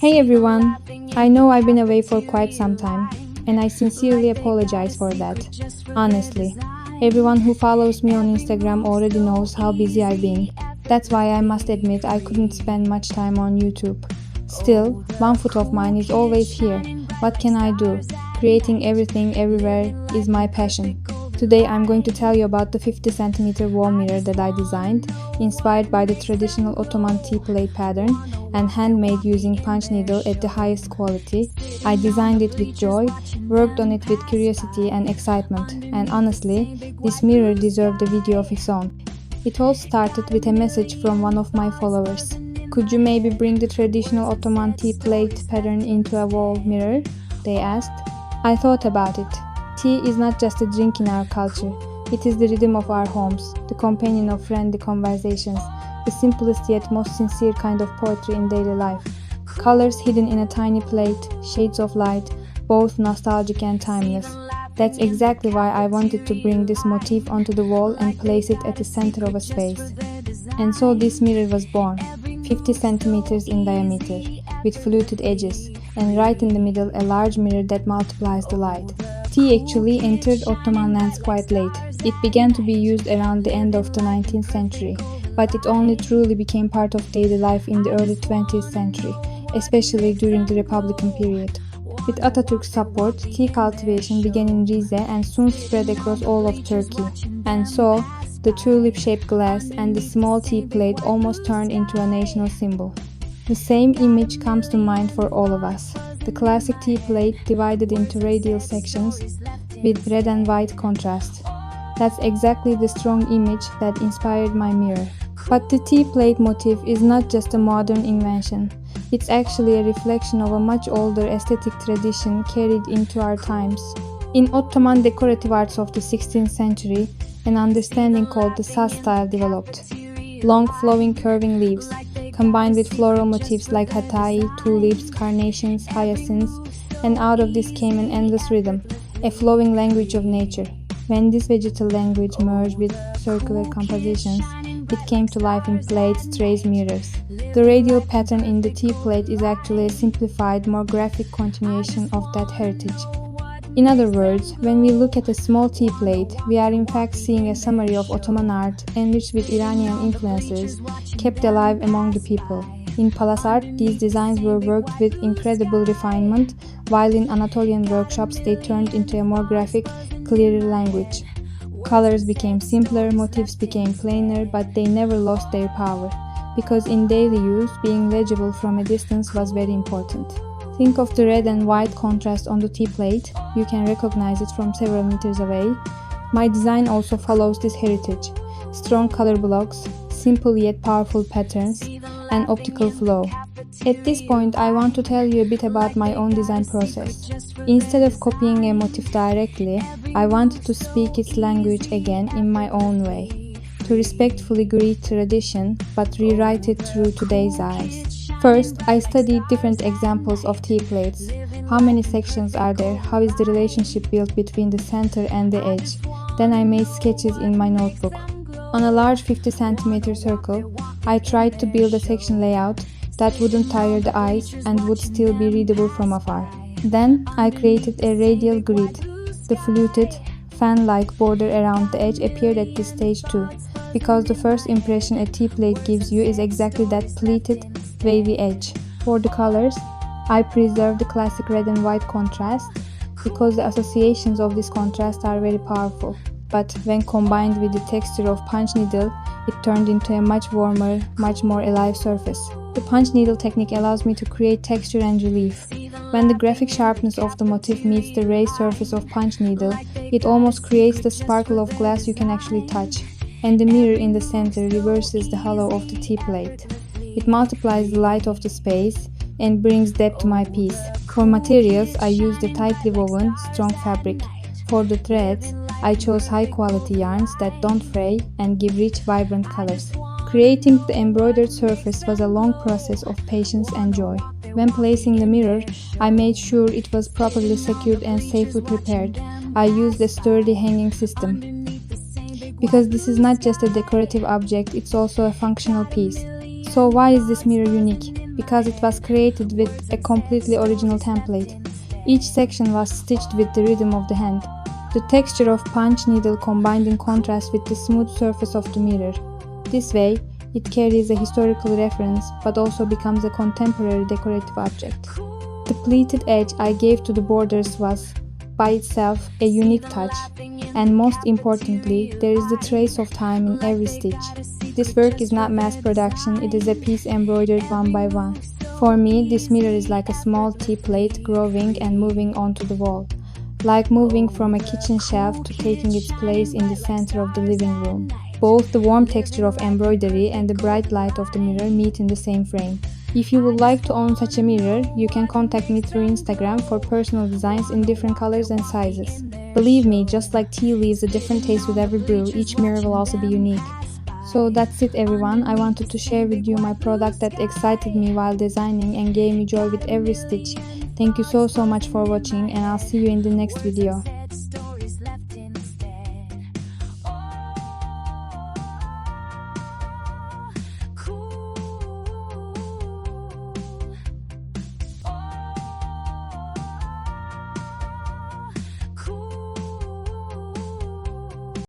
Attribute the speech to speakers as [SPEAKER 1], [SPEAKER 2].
[SPEAKER 1] Hey everyone! I know I've been away for quite some time, and I sincerely apologize for that. Honestly, everyone who follows me on Instagram already knows how busy I've been. That's why I must admit I couldn't spend much time on YouTube. Still, one foot of mine is always here. What can I do? Creating everything everywhere is my passion. Today I'm going to tell you about the 50 cm wall mirror that I designed, inspired by the traditional Ottoman tea plate pattern and handmade using punch needle at the highest quality. I designed it with joy, worked on it with curiosity and excitement, and honestly, this mirror deserved a video of its own. It all started with a message from one of my followers. Could you maybe bring the traditional Ottoman tea plate pattern into a wall mirror? They asked. I thought about it. Tea is not just a drink in our culture, it is the rhythm of our homes, the companion of friendly conversations, the simplest yet most sincere kind of poetry in daily life. Colors hidden in a tiny plate, shades of light, both nostalgic and timeless. That's exactly why I wanted to bring this motif onto the wall and place it at the center of a space. And so this mirror was born, 50 centimeters in diameter, with fluted edges, and right in the middle a large mirror that multiplies the light. Tea actually entered Ottoman lands quite late. It began to be used around the end of the 19th century, but it only truly became part of daily life in the early 20th century, especially during the Republican period. With Atatürk's support, tea cultivation began in Rize and soon spread across all of Turkey. And so, the tulip-shaped glass and the small tea plate almost turned into a national symbol. The same image comes to mind for all of us. The classic tea plate divided into radial sections with red and white contrast. That's exactly the strong image that inspired my mirror. But the tea plate motif is not just a modern invention. It's actually a reflection of a much older aesthetic tradition carried into our times. In Ottoman decorative arts of the 16th century, an understanding called the Saz style developed. Long flowing curving leaves, combined with floral motifs like hatay, tulips, carnations, hyacinths, and out of this came an endless rhythm, a flowing language of nature. When this vegetal language merged with circular compositions, it came to life in plates, trays, mirrors. The radial pattern in the tea plate is actually a simplified, more graphic continuation of that heritage. In other words, when we look at a small tea plate, we are in fact seeing a summary of Ottoman art, enriched with Iranian influences, kept alive among the people. In palace art, these designs were worked with incredible refinement, while in Anatolian workshops they turned into a more graphic, clearer language. Colors became simpler, motifs became plainer, but they never lost their power, because in daily use, being legible from a distance was very important. Think of the red and white contrast on the tea plate. You can recognize it from several meters away. My design also follows this heritage. Strong color blocks, simple yet powerful patterns, and optical flow. At this point, I want to tell you a bit about my own design process. Instead of copying a motif directly, I wanted to speak its language again in my own way. To respectfully greet tradition, but rewrite it through today's eyes. First, I studied different examples of tea plates. How many sections are there? How is the relationship built between the center and the edge? Then I made sketches in my notebook. On a large 50 cm circle, I tried to build a section layout that wouldn't tire the eyes and would still be readable from afar. Then I created a radial grid. The fluted, fan-like border around the edge appeared at this stage too, because the first impression a tea plate gives you is exactly that pleated, wavy edge. For the colors, I preserved the classic red and white contrast because the associations of this contrast are very powerful. But when combined with the texture of punch needle, it turned into a much warmer, much more alive surface. The punch needle technique allows me to create texture and relief. When the graphic sharpness of the motif meets the raised surface of punch needle, it almost creates the sparkle of glass you can actually touch. And the mirror in the center reverses the hollow of the tea plate. It multiplies the light of the space and brings depth to my piece. For materials, I used a tightly woven, strong fabric. For the threads, I chose high-quality yarns that don't fray and give rich, vibrant colors. Creating the embroidered surface was a long process of patience and joy. When placing the mirror, I made sure it was properly secured and safely prepared. I used a sturdy hanging system. Because this is not just a decorative object, it's also a functional piece. So why is this mirror unique? because it was created with a completely original template. Each section was stitched with the rhythm of the hand. The texture of punch needle combined in contrast with the smooth surface of the mirror. This way, it carries a historical reference but also becomes a contemporary decorative object. The pleated edge I gave to the borders was, by itself, a unique touch, and most importantly, there is the trace of time in every stitch. This work is not mass production, it is a piece embroidered one by one. For me, this mirror is like a small tea plate growing and moving onto the wall, like moving from a kitchen shelf to taking its place in the center of the living room. Both the warm texture of embroidery and the bright light of the mirror meet in the same frame. If you would like to own such a mirror, you can contact me through Instagram for personal designs in different colors and sizes. Believe me, just like tea leaves a different taste with every brew, each mirror will also be unique. So that's it everyone, I wanted to share with you my product that excited me while designing and gave me joy with every stitch. Thank you so much for watching, and I'll see you in the next video.